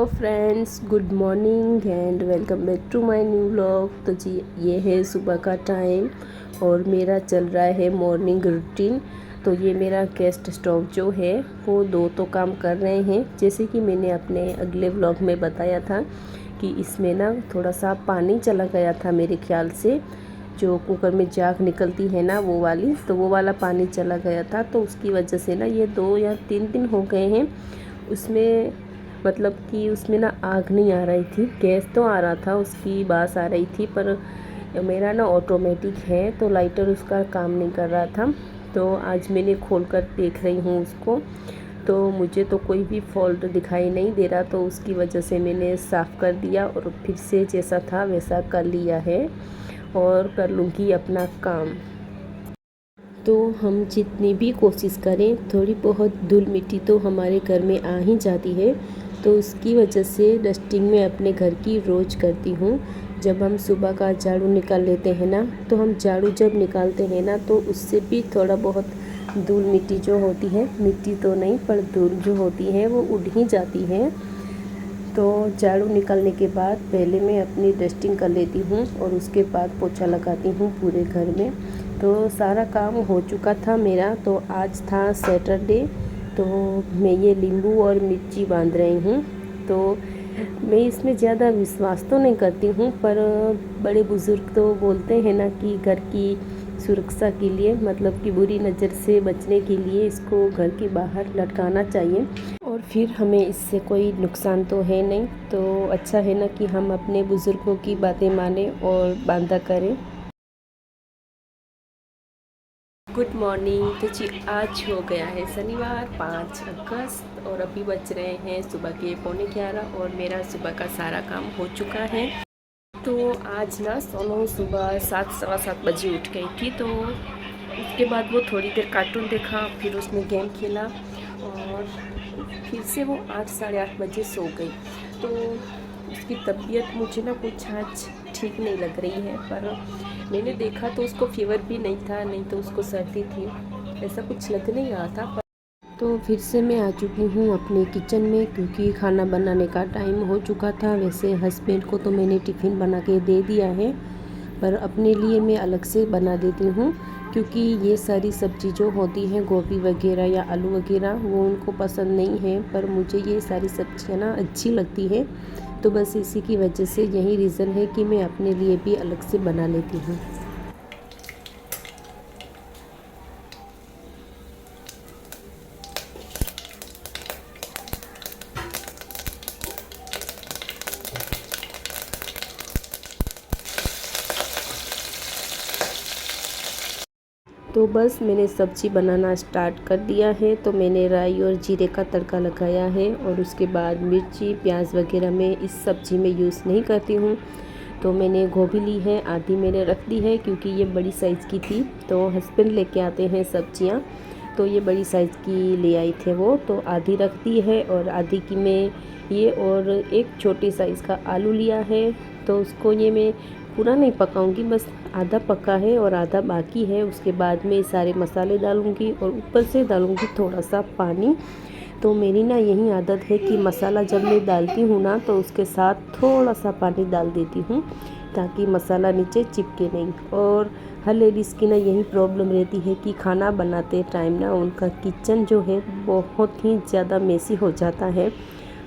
Hello friends, good morning and welcome back to my new vlog. तो जी ये है सुबह का टाइम और मेरा चल रहा है मॉर्निंग रूटीन। तो ये मेरा गैस स्टोव जो है वो दो तो काम कर रहे हैं, जैसे कि मैंने अपने अगले व्लॉग में बताया था कि इसमें ना थोड़ा सा पानी चला गया था मेरे ख्याल से। जो कुकर में झाग निकलती है ना वो वाली, तो वो वाला पानी चला गया था। तो उसकी वजह से ना ये 2 या 3 दिन हो गए हैं उसमें, मतलब कि उसमें ना आग नहीं आ रही थी। गैस तो आ रहा था, उसकी बास आ रही थी, पर मेरा ना ऑटोमेटिक है तो लाइटर उसका काम नहीं कर रहा था। तो आज मैंने खोल कर देख रही हूँ उसको, तो मुझे तो कोई भी फॉल्ट दिखाई नहीं दे रहा। तो उसकी वजह से मैंने साफ़ कर दिया और फिर से जैसा था वैसा कर लिया है और कर लूँगी अपना काम। तो हम जितनी भी कोशिश करें, थोड़ी बहुत धूल मिट्टी तो हमारे घर में आ ही जाती है। तो उसकी वजह से डस्टिंग में अपने घर की रोज़ करती हूँ। जब हम सुबह का झाड़ू निकाल लेते हैं ना, तो हम झाड़ू जब निकालते हैं ना तो उससे भी थोड़ा बहुत धूल मिट्टी जो होती है, मिट्टी तो नहीं पर धूल जो होती है वो उड़ ही जाती है। तो झाड़ू निकालने के बाद पहले मैं अपनी डस्टिंग कर लेती हूँ और उसके बाद पोछा लगाती हूँ पूरे घर में। तो सारा काम हो चुका था मेरा। तो आज था सैटरडे, तो मैं ये नींबू और मिर्ची बांध रही हूँ। तो मैं इसमें ज़्यादा विश्वास तो नहीं करती हूँ, पर बड़े बुज़ुर्ग तो बोलते हैं ना कि घर की सुरक्षा के लिए, मतलब कि बुरी नज़र से बचने के लिए इसको घर के बाहर लटकाना चाहिए और फिर हमें इससे कोई नुकसान तो है नहीं। तो अच्छा है ना कि हम अपने बुज़ुर्गों की बातें माने और बांधा करें। Good morning. तो जी आज हो गया है शनिवार 5 अगस्त और अभी बज रहे हैं सुबह के 11:45 और मेरा सुबह का सारा काम हो चुका है। तो आज ना सोनू सुबह 7 सवा 7 बजे उठ गई थी। तो उसके बाद वो थोड़ी देर कार्टून देखा, फिर उसने गेम खेला और फिर से वो 8 साढ़े 8 बजे सो गई। तो उसकी तबीयत मुझे ना कुछ आज ठीक नहीं लग रही है, पर मैंने देखा तो उसको फीवर भी नहीं था, नहीं तो उसको सर्दी थी, ऐसा कुछ लग नहीं रहा था। तो फिर से मैं आ चुकी हूँ अपने किचन में, क्योंकि खाना बनाने का टाइम हो चुका था। वैसे हस्बैंड को तो मैंने टिफ़िन बना के दे दिया है, पर अपने लिए मैं अलग से बना देती हूँ, क्योंकि ये सारी सब्ज़ी जो होती हैं गोभी वगैरह या आलू वगैरह वो उनको पसंद नहीं है, पर मुझे ये सारी सब्ज़ियाँ ना अच्छी लगती है। तो बस इसी की वजह से यही रीज़न है कि मैं अपने लिए भी अलग से बना लेती हूँ। तो बस मैंने सब्ज़ी बनाना स्टार्ट कर दिया है। तो मैंने राई और जीरे का तड़का लगाया है और उसके बाद मिर्ची प्याज वगैरह मैं इस सब्ज़ी में यूज़ नहीं करती हूँ। तो मैंने गोभी ली है, आधी मैंने रख दी है क्योंकि ये बड़ी साइज़ की थी। तो हस्बैंड लेके आते हैं सब्जियाँ, तो ये बड़ी साइज़ की ले आई थे वो, तो आधी रख दी है और आधी की मैं ये और एक छोटी साइज़ का आलू लिया है। तो उसको ये मैं पूरा नहीं पकाऊंगी, बस आधा पका है और आधा बाकी है। उसके बाद में सारे मसाले डालूंगी और ऊपर से डालूंगी थोड़ा सा पानी। तो मेरी ना यही आदत है कि मसाला जब मैं डालती हूँ ना तो उसके साथ थोड़ा सा पानी डाल देती हूँ, ताकि मसाला नीचे चिपके नहीं। और हर लेडीज़ की ना यही प्रॉब्लम रहती है कि खाना बनाते टाइम ना उनका किचन जो है बहुत ही ज़्यादा मेसी हो जाता है।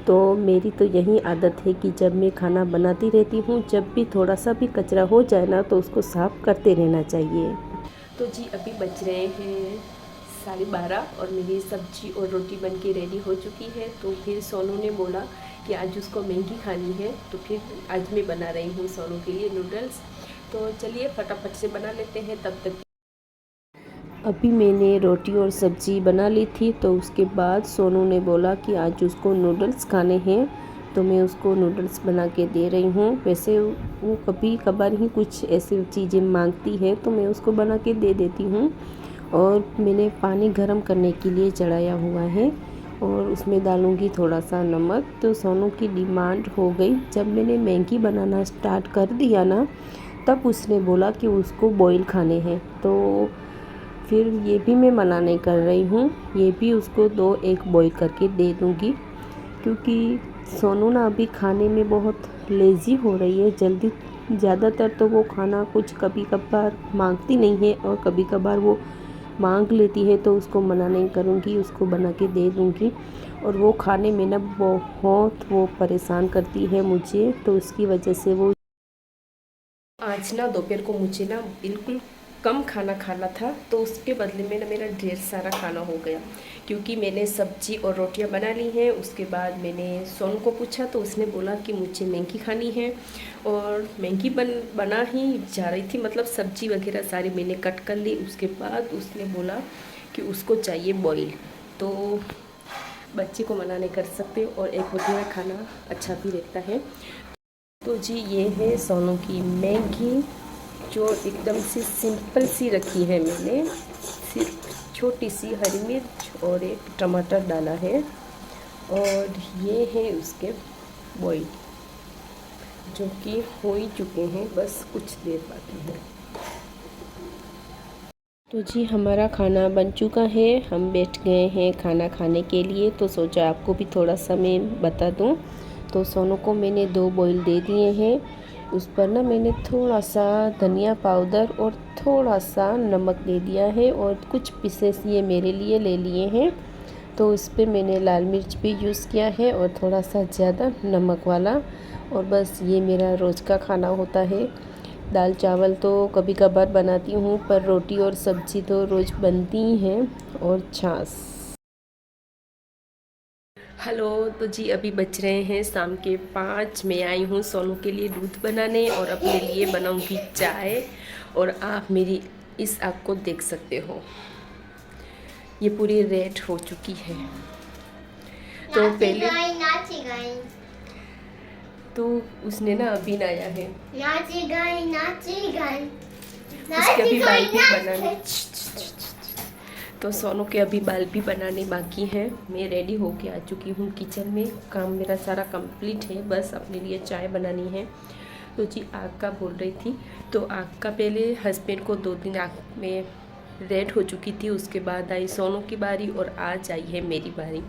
तो मेरी तो यही आदत है कि जब मैं खाना बनाती रहती हूँ, जब भी थोड़ा सा भी कचरा हो जाए ना तो उसको साफ़ करते रहना चाहिए। तो जी अभी बज रहे हैं 12:30 और मेरी सब्जी और रोटी बन के रेडी हो चुकी है। तो फिर सोनू ने बोला कि आज उसको मैगी खानी है, तो फिर आज मैं बना रही हूँ सोनू के लिए नूडल्स। तो चलिए फटाफट से बना लेते हैं। तब तक अभी मैंने रोटी और सब्ज़ी बना ली थी, तो उसके बाद सोनू ने बोला कि आज उसको नूडल्स खाने हैं, तो मैं उसको नूडल्स बना के दे रही हूँ। वैसे वो कभी कभार ही कुछ ऐसी चीज़ें मांगती है तो मैं उसको बना के दे देती हूँ। और मैंने पानी गर्म करने के लिए चढ़ाया हुआ है और उसमें डालूँगी थोड़ा सा नमक। तो सोनू की डिमांड हो गई, जब मैंने मैगी बनाना स्टार्ट कर दिया ना तब उसने बोला कि उसको बॉईल खाने हैं। तो फिर ये भी मैं मना नहीं कर रही हूँ, ये भी उसको 2 एग बॉईल करके दे दूँगी, क्योंकि सोनू ना अभी खाने में बहुत लेज़ी हो रही है, जल्दी ज़्यादातर तो वो खाना कुछ कभी कभार मांगती नहीं है और कभी कभार वो मांग लेती है, तो उसको मना नहीं करूँगी, उसको बना के दे दूँगी। और वो खाने में ना बहुत वो परेशान करती है मुझे, तो उसकी वजह से वो आज ना दोपहर को मुझे ना बिल्कुल कम खाना खाना था, तो उसके बदले में ना मेरा ढेर सारा खाना हो गया, क्योंकि मैंने सब्जी और रोटियां बना ली हैं। उसके बाद मैंने सोनू को पूछा तो उसने बोला कि मुझे मैगी खानी है, और मैगी बना ही जा रही थी, मतलब सब्जी वगैरह सारी मैंने कट कर ली। उसके बाद उसने बोला कि उसको चाहिए बॉईल, तो बच्चे को मना नहीं कर सकते, और एक वगैरह खाना अच्छा भी रहता है। तो जी ये है सोनू की मैगी, जो एकदम से सिंपल सी रखी है मैंने, सिर्फ छोटी सी हरी मिर्च और एक टमाटर डाला है, और ये है उसके बॉईल जो कि हो ही चुके हैं, बस कुछ देर बाकी है। तो जी हमारा खाना बन चुका है, हम बैठ गए हैं खाना खाने के लिए, तो सोचा आपको भी थोड़ा सा मैं बता दूं। तो सोनू को मैंने 2 बॉईल दे दिए हैं, उस पर ना मैंने थोड़ा सा धनिया पाउडर और थोड़ा सा नमक दे दिया है, और कुछ पीसेस ये मेरे लिए ले लिए हैं, तो उस पर मैंने लाल मिर्च भी यूज़ किया है और थोड़ा सा ज़्यादा नमक वाला। और बस ये मेरा रोज़ का खाना होता है। दाल चावल तो कभी कभार बनाती हूँ, पर रोटी और सब्ज़ी तो रोज़ बनती ही हैं, और छाछ। हेलो, तो जी अभी बज रहे हैं शाम के 5। मैं आई हूँ सोनू के लिए दूध बनाने, और अपने लिए बनाऊँगी चाय। और आप मेरी इस आग को देख सकते हो, ये पूरी रेड हो चुकी है। तो पहले तो उसने ना अभी नया है, उसके अभी बाल भी बनाने, तो सोनू के अभी बाल भी बनाने बाकी हैं। मैं रेडी होके आ चुकी हूँ किचन में, काम मेरा सारा कंप्लीट है, बस अपने लिए चाय बनानी है। तो जी आग का बोल रही थी, तो आग का पहले हस्बैंड को 2 दिन आग में रेड हो चुकी थी, उसके बाद आई सोनू की बारी, और आज आई है मेरी बारी।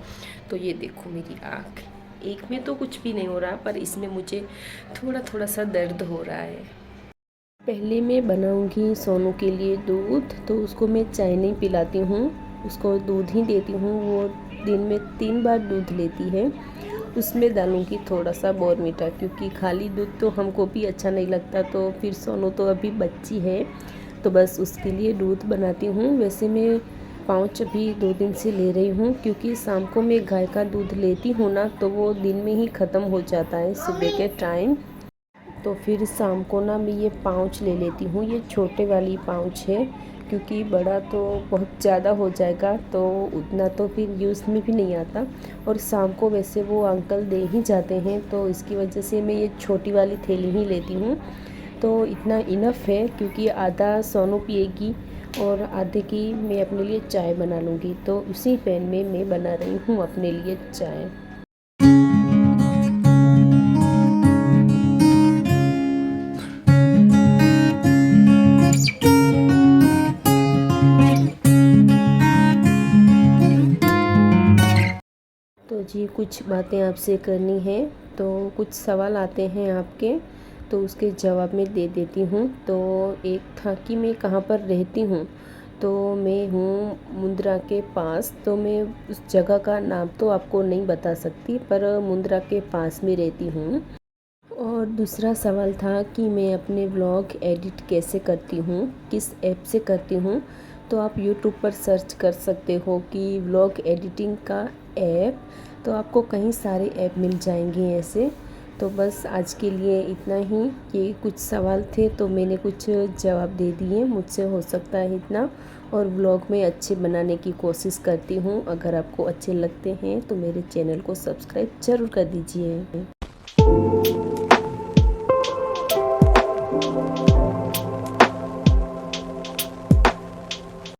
तो ये देखो मेरी आग, एक में तो कुछ भी नहीं हो रहा, पर इसमें मुझे थोड़ा थोड़ा सा दर्द हो रहा है। पहले मैं बनाऊंगी सोनू के लिए दूध, तो उसको मैं चाय नहीं पिलाती हूँ, उसको दूध ही देती हूँ। वो दिन में 3 बार दूध लेती है। उसमें डालूंगी थोड़ा सा बॉर्नवीटा, क्योंकि खाली दूध तो हमको भी अच्छा नहीं लगता, तो फिर सोनू तो अभी बच्ची है, तो बस उसके लिए दूध बनाती हूँ। वैसे मैं पाउच अभी 2 दिन से ले रही हूँ, क्योंकि शाम को मैं गाय का दूध लेती हूँ ना, तो वो दिन में ही ख़त्म हो जाता है सुबह के टाइम। तो फिर शाम को ना मैं ये पाउच ले लेती हूँ, ये छोटे वाली पाउच है, क्योंकि बड़ा तो बहुत ज़्यादा हो जाएगा, तो उतना तो फिर यूज़ में भी नहीं आता, और शाम को वैसे वो अंकल दे ही जाते हैं, तो इसकी वजह से मैं ये छोटी वाली थैली ही लेती हूँ। तो इतना इनफ है, क्योंकि आधा सोनू पिएगी और आधे की मैं अपने लिए चाय बना लूँगी। तो उसी पैन में मैं बना रही हूँ अपने लिए चाय। तो जी कुछ बातें आपसे करनी है, तो कुछ सवाल आते हैं आपके, तो उसके जवाब मैं दे देती हूँ। तो एक था कि मैं कहाँ पर रहती हूँ, तो मैं हूँ मुंद्रा के पास, तो मैं उस जगह का नाम तो आपको नहीं बता सकती, पर मुंद्रा के पास में रहती हूँ। और दूसरा सवाल था कि मैं अपने व्लॉग एडिट कैसे करती हूँ, किस ऐप से करती हूँ, तो आप यूट्यूब पर सर्च कर सकते हो कि व्लॉग एडिटिंग का ऐप, तो आपको कई सारे ऐप मिल जाएंगे ऐसे। तो बस आज के लिए इतना ही, ये कुछ सवाल थे तो मैंने कुछ जवाब दे दिए, मुझसे हो सकता है इतना, और व्लॉग में अच्छे बनाने की कोशिश करती हूँ। अगर आपको अच्छे लगते हैं तो मेरे चैनल को सब्सक्राइब ज़रूर कर दीजिए।